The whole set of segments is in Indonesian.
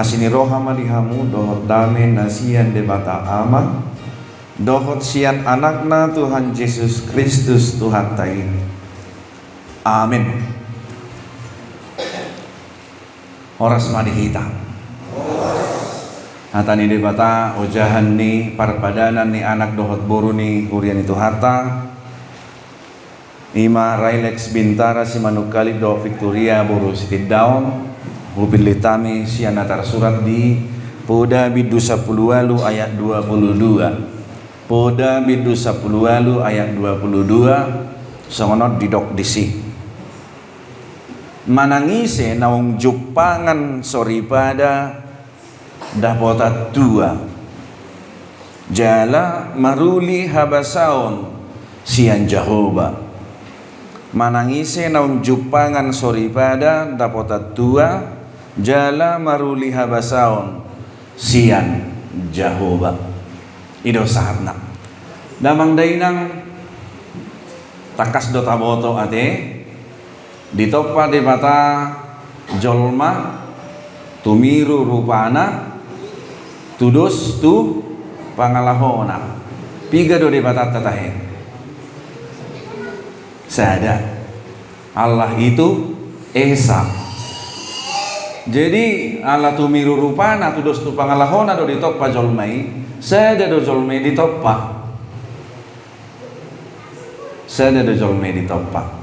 Asini roha madihamu dohot dame nasian debata ama dohot sian anakna Tuhan Yesus Kristus Tuhan tai. Amin. Horas madihita. Hatani debata ojahan ni parpadanan ni anak dohot boru ni urian itu hata. Ima Railex Bintara si manukali do Victoria boru sitid down. Hupilitami sian atar surat di Poda Bidu 10 ayat 22. Poda Bidu 10 ayat 22 songonot didok disi. Manangise naung jupangan sori pada dapotat dua. Jala maruli habasaon sian Jehovah. Manangise naung jupangan sori pada dapotat dua. Jala maruli habasaon sian Jehovah. Ido sahabna damang dainang takas dota boto ate ditoppa debata jolma tumiru rupana tudos tu pangalahona piga do debata tatahe sadar Allah itu esa. Jadi Allah tumiru rupana tudos tu pangalahona do ditoppa jolmai sada do jolmai ditoppa sada do jolmai ditoppa.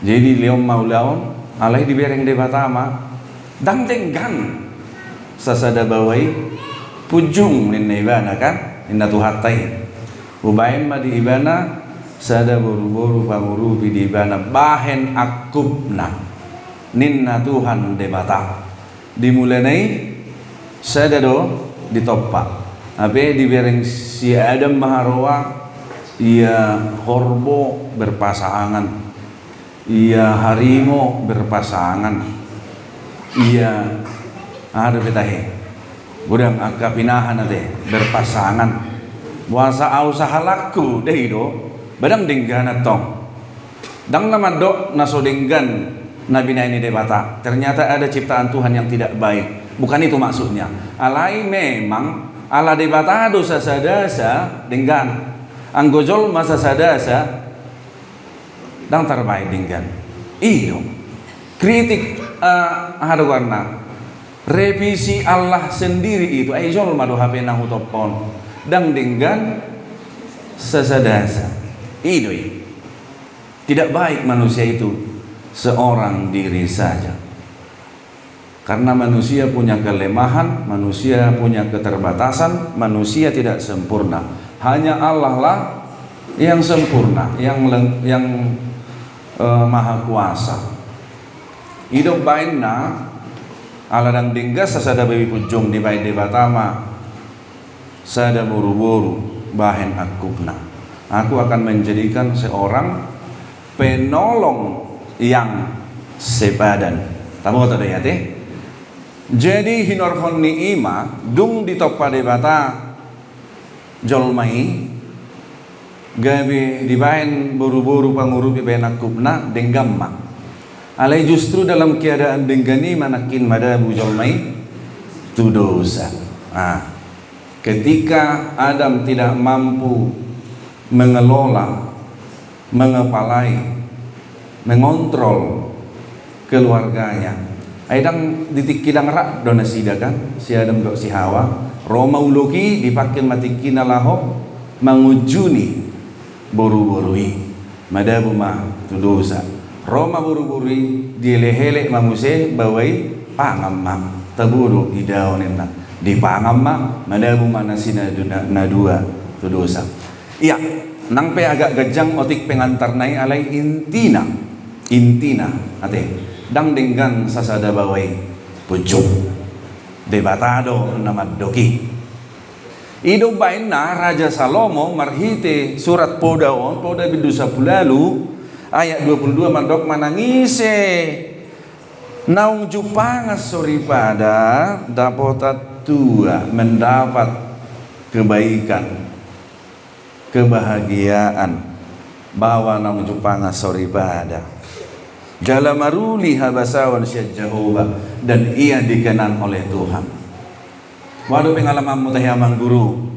Jadi liom maulaon alai dibereng debatama dang tenggan sasada bawai pujung ninna ibana kan ninna tuhatai ubain ma di ibana sada boru-boru pangurupi di ibana bahen akubna ninna Tuhan debata dimulanai sada do ditoppa ape dibereng si Adam maharoa ia horbo berpasangan, ia harimau berpasangan, ia ada betahe budang akapinahan ate berpasangan wasa ausaha laku deh do badang denggan tong dang naman do naso denggan nabi ini debata ternyata ada ciptaan Tuhan yang tidak baik, bukan itu maksudnya. Alai memang ala debata dosa sadasa denggan anggojol masa sadasa dang terbaik denggan iyo kritik ada warna revisi Allah sendiri itu aijol madu HP nahu topon dang denggan sesadasa iyo tidak baik manusia itu seorang diri saja, karena manusia punya kelemahan, manusia punya keterbatasan, manusia tidak sempurna. Hanya Allah lah yang sempurna, yang maha kuasa. Hidup bainna ala dan dinggas sasada bayi pujung di bayi debatama sada buru-buru bahen akubna. Aku akan menjadikan seorang penolong yang sepadan. Tahu atau ya teh? Jadi hinorhon ni ima dung ditoppa debata jolmai gabe dibain buru-buru pangurupi benak kubna denggamma. Alai justru dalam keadaan denggani manakin madabu jolmai tu dosa. Ketika Adam tidak mampu mengelola, mengepalai, mengontrol keluarganya. Aidang ditikidang rak dona sida kan si Adam dok si Hawa Roma uloki dipakin matikina laho mangujuni boru-borui madabu mah tu dosa Roma boru-borui dilehele mamuse bawai pangamma taburu idauninna di pangamma madabu manasina nadua tu dosa. Iya nang pe agak gejang otik pengantar nai alai intina ate dang denggan sasada bawai pucuk debatado namad doki ido baina Raja Salomo marhite surat Poda Bidu 10 ayat 22 mandok manangise naung jupangas sori pada dapotat tua mendapat kebaikan kebahagiaan bahwa naung jupangas sori pada Jala maruli habasawan syed Jehovah, dan ia dikenan oleh Tuhan. Waduh pengalamanmu tahiamang guru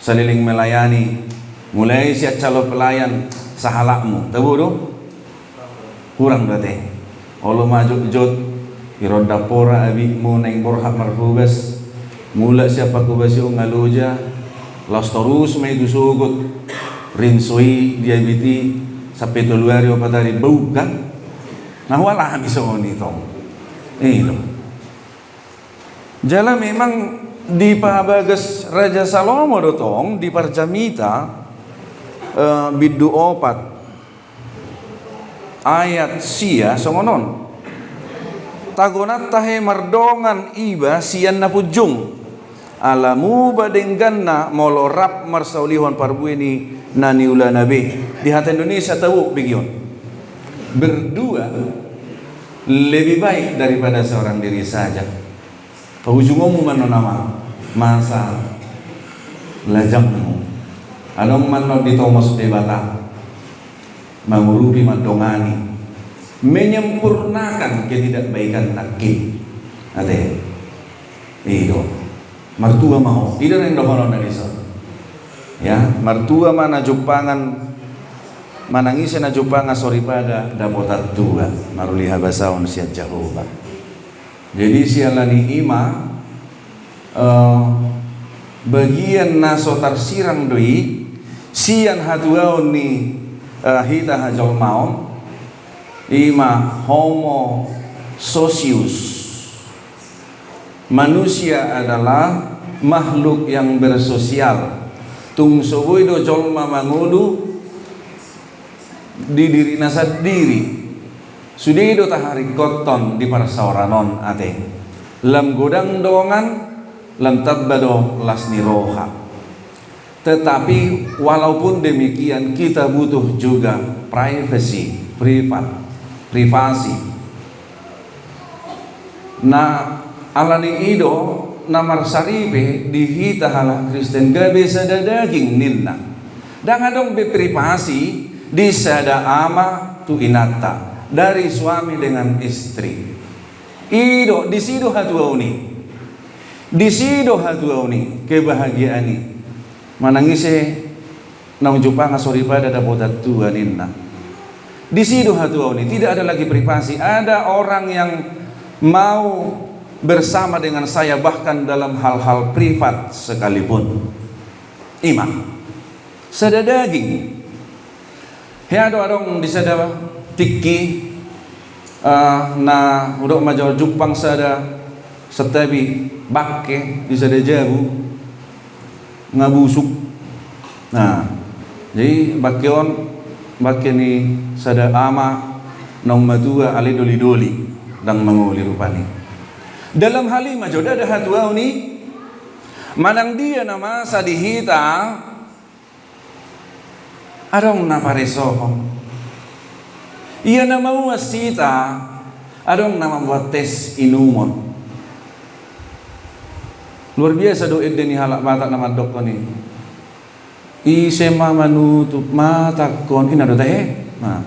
saliling melayani, mulai siap calon pelayan sahalakmu, tahu doh? Kurang berarti. Allah maju jod iroda pora abikmu neng borhak marhubas, mula siapa kubasyo ngaluja, las terus may dusugot, rinsoi diabiti sampai tuluario patari bau kan? Nah wala kami semua nito. Itu. Jala memang di pabagas Raja Salomo dotong di Parjamita bidu opat ayat sia songonon. Tagonat tahe mardongan iba sian na pujung. Alamu badengganna molorap marsaulihon parbuini naniula nabi. Di hati Indonesia tahu begini. Berdua lebih baik daripada seorang diri saja. Ujungmu mana nama masa lajangmu. Anong manno di Thomas debata mengurupi mandongani menyempurnakan ketidakbaikan nakki. Ade itu martua mau tidak yang dohonon dari so. Ya martua mana jupangan manangisa na jupanga soripada dapotat tua maruli habasaon siat Jehovah. Jadi sialani ima bagian nasotar sirang doi sian hatuaon ni hita hajol maon ima homo socius. Manusia adalah makhluk yang bersosial. Tung soboy do jolma mangudu di diri nasad diri sudido tahari koton di parsauranon ate lam godang dongan lam tabbado lasni roha. Tetapi walaupun demikian kita butuh juga privasi. Nah alani ido namar saripe dihita hala Kristen gabe sada daging ninna dangadong be privasi di sada ama tu inata dari suami dengan istri. Ido di sido hatuauni. Di sido hatuauni kebahagiaani. Manangise nang jupanga soripada dapotat tua ninna. Di sido hatuauni tidak ada lagi privasi. Ada orang yang mau bersama dengan saya bahkan dalam hal-hal privat sekalipun. Ima sada daging. Hea adong di sada tiki na udok major jupang sada setabi bakke di sada jabu ngabusuk. Nah, jadi bakke ni sada ama nong matua ali doli dang manguli rupani. Dalam hal ini major ada hatuau ni manang dia nama sadihita adong naparesoho. Iya nama wasita adong nama buat tes inumon. Luar biasa do edeni halak mata nama dokter ni. Isema manutup mata kon ina do teh. Nah.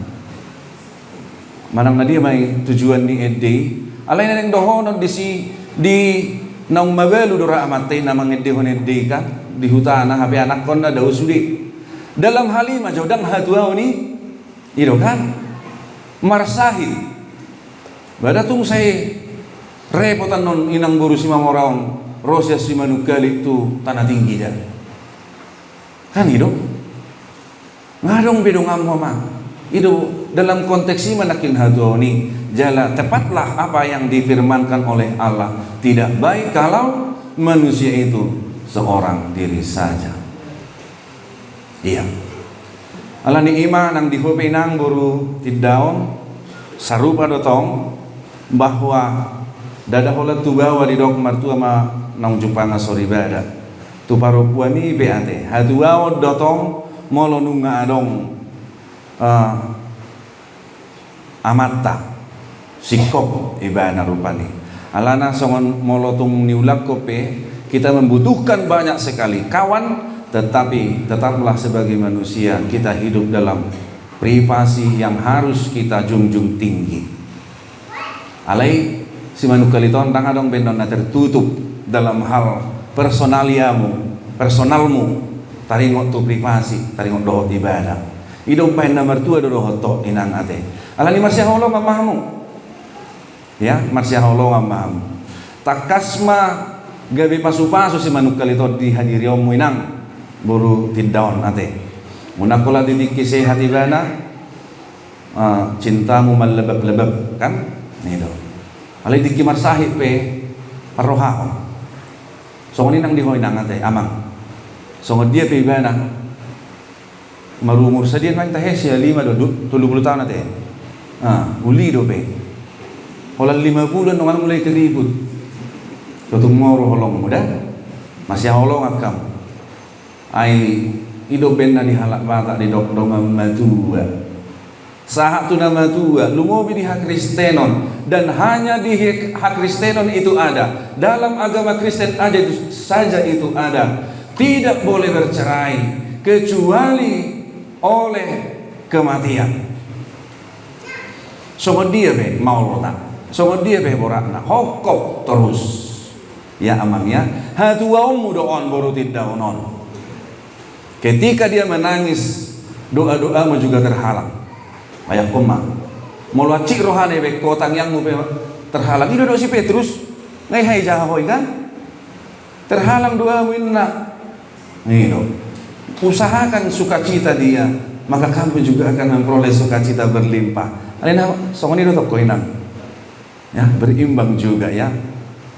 Manang na dia may tujuan ni edde. Alay na nang dohonon di naung mabelu dora amatay na mga edde kan di hutana habi anak kon na daw sudi. Dalam hal ini majodang hatuau ni iro kan marsahid badatung saya repotan non inang guru si mamorang rosya si manukali itu tanah tinggi jan kan itu ngadong bidong amoma itu dalam konteks ini manakin hatuau ni jala tepatlah apa yang difirmankan oleh Allah, tidak baik kalau manusia itu seorang diri saja. Iya. Alani ima nang dihupinang guru tiddaon sarupa dotong bahwa dada hola tubawa di dok martua ma nang jupanga soribada tu parupuani beate haduao dotong molo nunga adong amatta sikop ibana rupani alana songon molotung niulak kope kita membutuhkan banyak sekali kawan. Tetapi tetaplah sebagai manusia kita hidup dalam privasi yang harus kita junjung tinggi. Alai si manukaliton tang adong benon na tertutup dalam hal personalmu, taringot tu privasi, taringot dohot ibadah. Idong pahin na mertua dohot to inang ate. Alani marsya Allah mamahamu. Ya, marsya Allah mamahamu. Takasma gabi pasu-pasu si manukaliton di hadiri omu inang buru tindaon ate. Munakola ditiki sehat ibana, cintamu melebab-lebab kan? Nido. Alai diki marsahib pe parohaon. So ini nang dihoy nang ate amang. So dia pe ibana marumur sadian man tahesia 70 tahun ate. Uli do pe. Holan 50 nongan mulai keribut. Tutung moro holong muda. Masih holong akam. Ai ido benna di halak bata di dok-dok matua. Sahat tu nama tua, lumobi di hak Kristenon, dan hanya di hak Kristenon itu ada. Dalam agama Kristen aja saja itu ada. Tidak boleh bercerai kecuali oleh kematian. Songo dia be maulona, songo dia be borakna, hokok terus. Ya amangnya, hatuaum doon borutid daunon. Ketika dia menangis, doa-doamu juga terhalang. Ayah koma, mula cik rohane be kotang yang mu terhalang. Ido do si Petrus, ngai hai jahoy kan? Terhalang doamu inna. Ido. Usahakan sukacita dia, maka kamu juga akan memperoleh sukacita berlimpah. Alena songoni do toko inang. Ya, berimbang juga ya.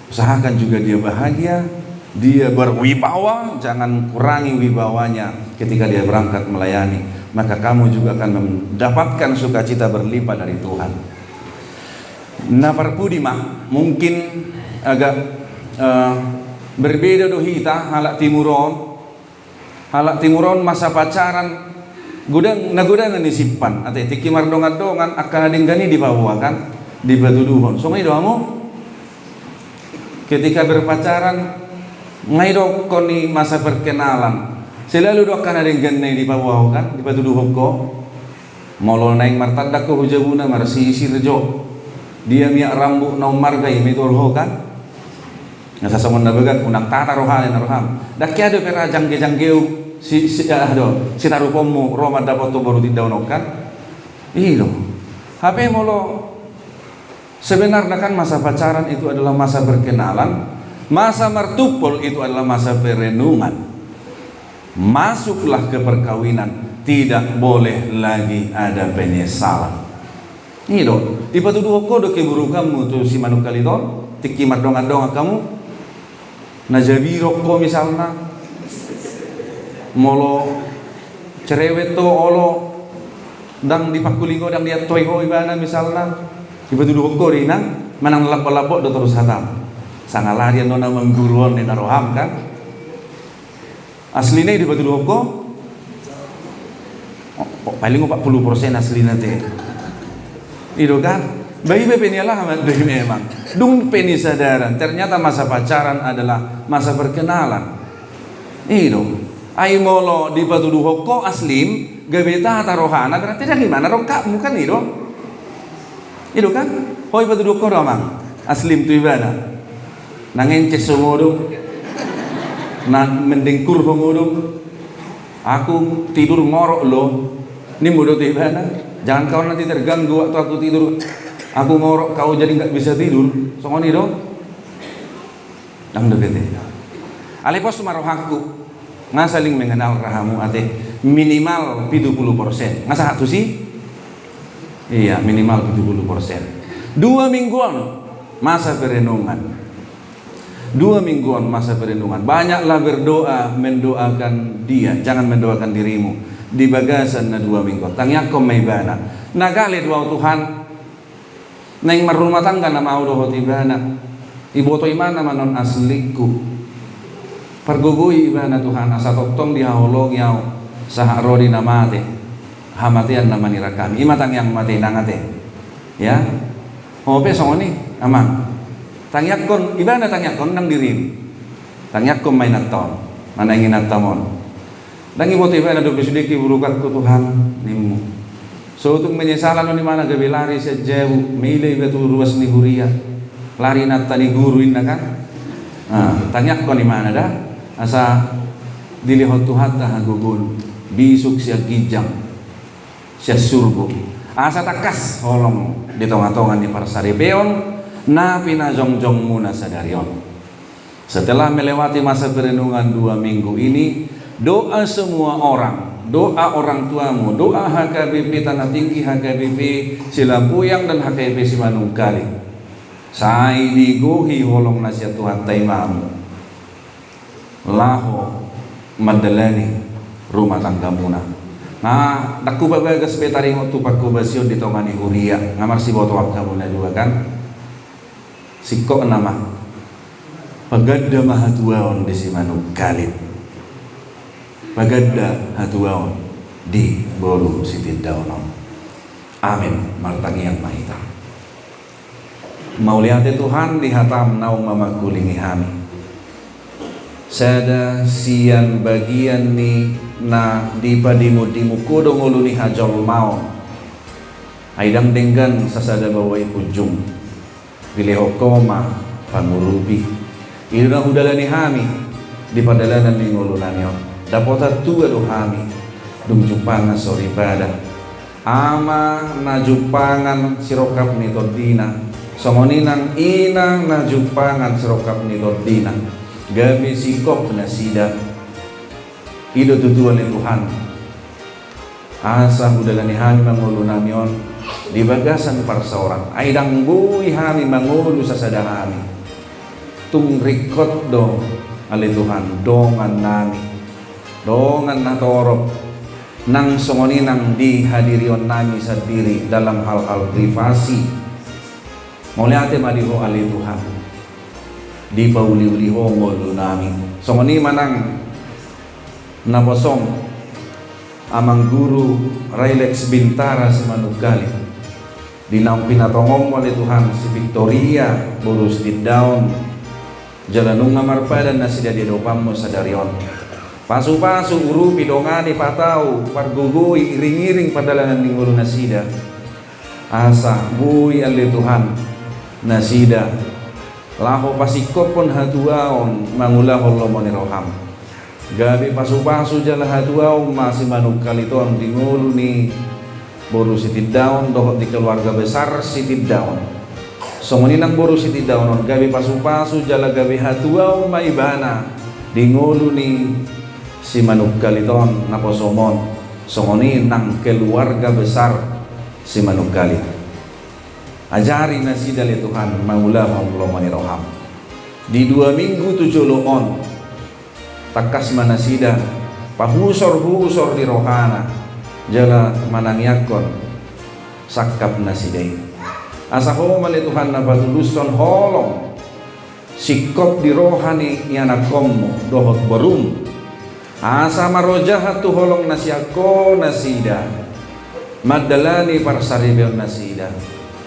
Usahakan juga dia bahagia, dia berwibawa, jangan kurangi wibawanya ketika dia berangkat melayani. Maka kamu juga akan mendapatkan sukacita berlimpah dari Tuhan. Naparpudi mak mungkin agak berbeda dohita halak timuron masa pacaran nagudangan disipan atau tiki mardongan-dongan akan adinggani dibawakan di batu duhon. So ngay doamu ketika berpacaran ngay do koni masa perkenalan selalu doakan ada yang ganai di bawah kan di batu duhok ko molo naing martadak ko hujabuna marsi sirjo dia miak rambut na margai mitol ho kan ngasa samon na bagat unang tata rohane na roham dakya do pera jangge-janggeu si tarupomu roma dapat to baru tindaw kan iyo hape molo sebenarnya kan masa pacaran itu adalah masa perkenalan, masa martupol itu adalah masa perenungan. Masuklah ke perkawinan, tidak boleh lagi ada penyesalan. Ini dong, ipatuduh ko do keburu kamu tu si manukalito, tiki mardongan-dongan kamu, najabirok ko misalnya, molo cerewet to olo, dang dipakulingo dang dia toy ho ibana misalnya, ipatuduh ko rinang, manang lapok-lapok do terus hatam, sangalarian nona mengguruan ni naroham kan. Aslinya di batu doko paling 40% asli nanti itu kan bayi bepenialah amat memang dung peni sadaran ternyata masa pacaran adalah masa perkenalan itu ai molo di batu doko aslim gabeta tarohana berarti dari mana rokak bukan itu kan hoi batu doko ramang aslim tu ibadah nangin cesumodo nah mendengkur pengudung aku tidur ngorok lo ini mudah tiba jangan kau nanti terganggu waktu aku tidur aku ngorok kau jadi nggak bisa tidur songoni dong dang deket alepos marohaku ngasaling mengenal rahamu ate minimal 70% ngasa satu sih iya minimal 70% 2 mingguan masa perenungan 2 mingguan masa perlindungan. Banyaklah berdoa mendoakan dia, jangan mendoakan dirimu. Di bagasan na 2 minggu. Tangyakom may bana. Nagalit wow Tuhan. Nang marumah tangga na mau doho tibana. Iboto imana manon asliku. Pergugui ibana Tuhan asa toktong dihaolong yaw saharodi na mate. Hamatian na manira kami. Imatang yang mati nangate. Ya. Hope songoni amang. Tangyakon, iba na tangyakon nang dirim. Tangyakon may naton, manangin natamon. Dangi mo tiba na do bisudiki burukat ko Tuhan nimu. So tung menyesalan ni mana gabi lari sa jauh, milih betul ruas ni huria, lari nat tani guruin na kan? Tanya ko ni mana dah? Asa dilihot Tuhan dah gugun, bisuk siya gijang, siya surgo. Asa takas holong di tonga-tongan ni para saribeon, na pinajong-jong muna sa darion. Setelah melewati masa perenungan 2 minggu ini, doa semua orang, doa orang tuamu, doa HKBP Tanah Tinggi, HKBP Silampuyang dan HKBP Simanungkali. Sai digohi holong nasihat Tuhan taimamu. Laho madalani rumah tangga muna. Nah, naku bagas betari ngotu pakku basio di tongani huria. Ngamar si boto kamu na juga kan. Sikok nama. Pagadda mahatuaon di Simanungkali. Pagadda hatuaon di Boru Siti Daunom. Amin. Martangian mahita. Mauliate Tuhan dihatam naung mamakulingi hami. Sada sian bagian ni na di padimu kodong uluni hajol mau. Aidang denggan sasada bawai ujung. Pilih koma pangurupi. Ina hudalani hami di padalanan ni ngulunanyo. Dapota tua do hami dung jupangan sori pada ama na jupangan sirokap ni todina somoninang inang na jupangan sirokap ni todina gabi sikop na sida ido tutuan ni Tuhan asa hudalani hami mangulunanyon di bagasan para seorang aidang bui hami mangulu sasada hami tung rikot do ali Tuhan dongan nami dongan natorop nang songoni nang dihadirion nami sendiri dalam hal-hal privasi mauliate madiho ali Tuhan di pauli-uliho ngolu nami songoni manang naposong amang guru Railex Bintara Simanungkali di nang pinatongom oleh Tuhan si Victoria Borus di daun jalanung ngamarpadan na sida di dopam mo sa darion pasu-pasu urupi dongani patau pargugui iring-iring padalanan ni ngulu nasida asa bui ali Tuhan nasida laho pasikopon hatuaon mangulah Allah roham gabi pasu-pasu jala hatuaon masih Manungkali ton di ngulu ni Boru Siti Daun dohot di keluarga besar Siti Daun songoni nang Boru Siti Daun gabi pasu-pasu jala gabi hatuaon maibana di ngulu ni si Manungkali ton naposomon songoni nang keluarga besar si Manungkali ajari nasida li Tuhan maulah Allah roham di 2 minggu 7 loon takas manasida pahusor-husor di rohana jala manangyakon sakap nasidai asaho mali Tuhan na batuluson holong sikop di rohani yanakommo dohot barum asa marojahat tu holong nasiako nasida madalani parsaribeon nasida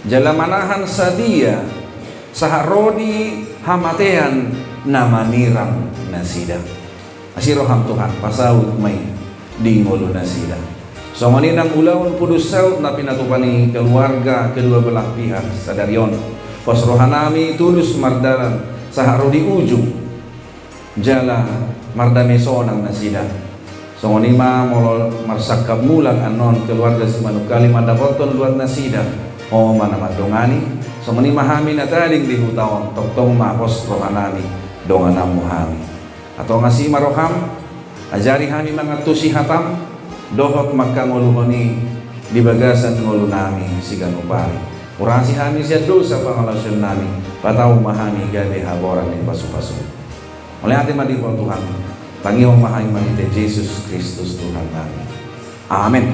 jala manahan sadia saharodi hamatean namaniram nasida asiroham Tuhan pasaut may di ngulu nasida songoni nang ulaun pudus saut na pinatupani keluarga kedua belah pihak sadarion pasrohanami tulus mardalan saharodi ujung jala mardame sonang nasida songoni ma molo marsakab mulang anon keluarga si Manungkali madapoton luar nasida o mana madongani songoni mahami na taling di hutaon toktong mapos rohanami donganam muhami atau ngasih maroham ajari hami mangatusi hatam dohot maka nguluhoni di bagasan ngulunami siganupari urasi hami siya dosa pangalasun nami patau mahami gabi haboran ni pasu-pasu oleh hati madipon Tuhan tangi mahai manite Yesus Kristus Tuhan kami amin.